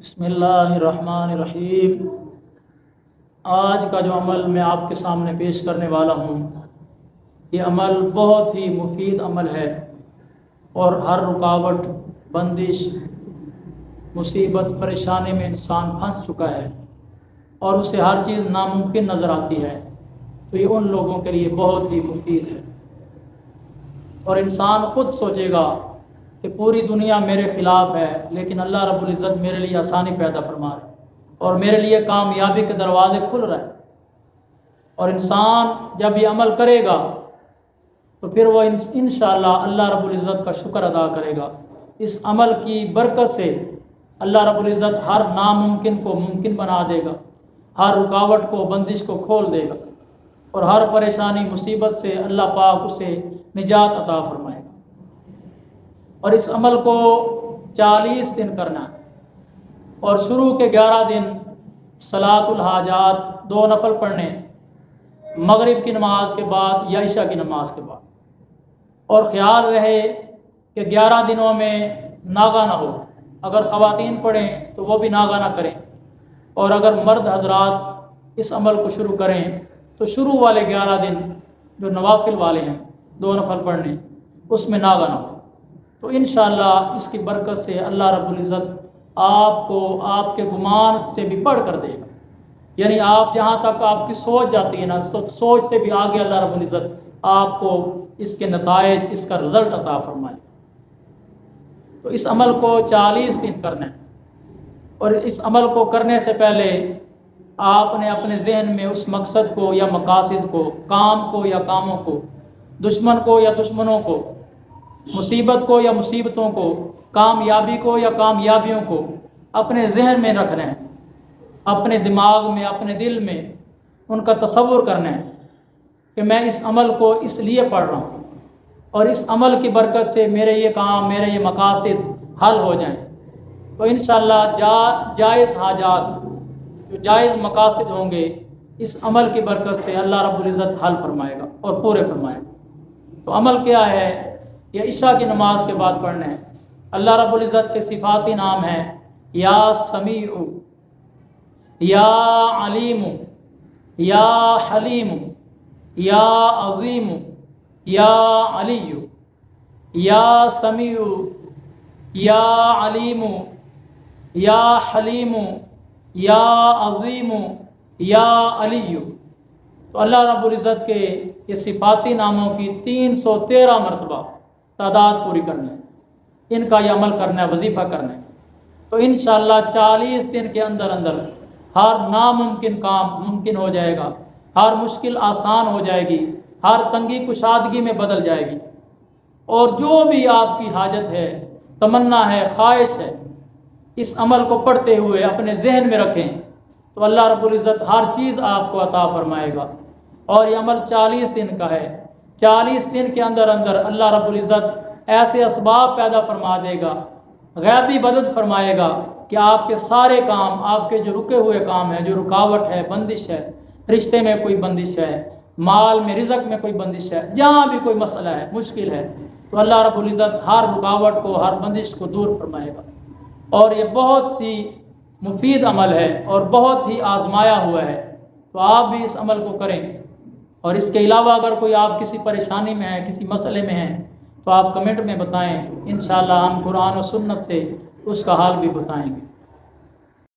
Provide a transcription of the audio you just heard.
بسم اللہ الرحمن الرحیم۔ آج کا جو عمل میں آپ کے سامنے پیش کرنے والا ہوں، یہ عمل بہت ہی مفید عمل ہے اور ہر رکاوٹ، بندش، مصیبت، پریشانی میں انسان پھنس چکا ہے اور اسے ہر چیز ناممکن نظر آتی ہے، تو یہ ان لوگوں کے لیے بہت ہی مفید ہے۔ اور انسان خود سوچے گا کہ پوری دنیا میرے خلاف ہے، لیکن اللہ رب العزت میرے لیے آسانی پیدا فرما رہا ہے اور میرے لیے کامیابی کے دروازے کھل رہے ہیں۔ اور انسان جب یہ عمل کرے گا تو پھر وہ انشاءاللہ اللہ رب العزت کا شکر ادا کرے گا۔ اس عمل کی برکت سے اللہ رب العزت ہر ناممکن کو ممکن بنا دے گا، ہر رکاوٹ کو، بندش کو کھول دے گا اور ہر پریشانی، مصیبت سے اللہ پاک اسے نجات عطا فرمائے گا۔ اور اس عمل کو 40 دن کرنا ہے، اور شروع کے 11 دن صلاۃ الحاجات 2 نفل پڑھنے، مغرب کی نماز کے بعد یا عشاء کی نماز کے بعد۔ اور خیال رہے کہ 11 دنوں میں ناغہ نہ ہو، اگر خواتین پڑھیں تو وہ بھی ناغہ نہ کریں، اور اگر مرد حضرات اس عمل کو شروع کریں تو شروع والے 11 دن جو نوافل والے ہیں 2 نفل پڑھنے، اس میں ناغہ نہ ہو۔ تو انشاءاللہ اس کی برکت سے اللہ رب العزت آپ کو آپ کے گمان سے بھی بڑھ کر دے گا، یعنی آپ جہاں تک آپ کی سوچ جاتی ہے نا، تو سوچ سے بھی آگے اللہ رب العزت آپ کو اس کے نتائج، اس کا رزلٹ عطا فرمائے۔ تو اس عمل کو 40 دن کرنا ہے، اور اس عمل کو کرنے سے پہلے آپ نے اپنے ذہن میں اس مقصد کو یا مقاصد کو، کام کو یا کاموں کو، دشمن کو یا دشمنوں کو، مصیبت کو یا مصیبتوں کو، کامیابی کو یا کامیابیوں کو اپنے ذہن میں رکھنا ہے، اپنے دماغ میں، اپنے دل میں ان کا تصور کرنا ہے کہ میں اس عمل کو اس لیے پڑھ رہا ہوں اور اس عمل کی برکت سے میرے یہ کام، میرے یہ مقاصد حل ہو جائیں۔ تو انشاءاللہ جائز حاجات، جو جائز مقاصد ہوں گے، اس عمل کی برکت سے اللہ رب العزت حل فرمائے گا اور پورے فرمائے گا۔ تو عمل کیا ہے؟ یہ عشاء کی نماز کے بعد پڑھنا ہے۔ اللہ رب العزت کے صفاتی نام ہیں یا سمیع، یا علیم، یا حلیم، یا عظیم، یا علی۔ یا سمیع، یا علیم، یا حلیم، یا عظیم، یا علی۔ تو اللہ رب العزت کے یہ صفاتی ناموں کی 313 مرتبہ تعداد پوری کرنی ہے، ان کا یہ عمل کرنا ہے، وظیفہ کرنا ہے۔ تو انشاءاللہ 40 دن کے اندر اندر ہر ناممکن کام ممکن ہو جائے گا، ہر مشکل آسان ہو جائے گی، ہر تنگی کشادگی میں بدل جائے گی، اور جو بھی آپ کی حاجت ہے، تمنا ہے، خواہش ہے، اس عمل کو پڑھتے ہوئے اپنے ذہن میں رکھیں تو اللہ رب العزت ہر چیز آپ کو عطا فرمائے گا۔ اور یہ عمل 40 دن کا ہے۔ 40 دن کے اندر اندر اللہ رب العزت ایسے اسباب پیدا فرما دے گا، غیبی مدد فرمائے گا کہ آپ کے سارے کام، آپ کے جو رکے ہوئے کام ہیں، جو رکاوٹ ہے، بندش ہے، رشتے میں کوئی بندش ہے، مال میں، رزق میں کوئی بندش ہے، جہاں بھی کوئی مسئلہ ہے، مشکل ہے، تو اللہ رب العزت ہر رکاوٹ کو، ہر بندش کو دور فرمائے گا۔ اور یہ بہت سی مفید عمل ہے اور بہت ہی آزمایا ہوا ہے، تو آپ بھی اس عمل کو کریں۔ اور اس کے علاوہ اگر کوئی آپ کسی پریشانی میں ہے، کسی مسئلے میں ہیں، تو آپ کمنٹ میں بتائیں، انشاءاللہ ہم قرآن و سنت سے اس کا حال بھی بتائیں گے۔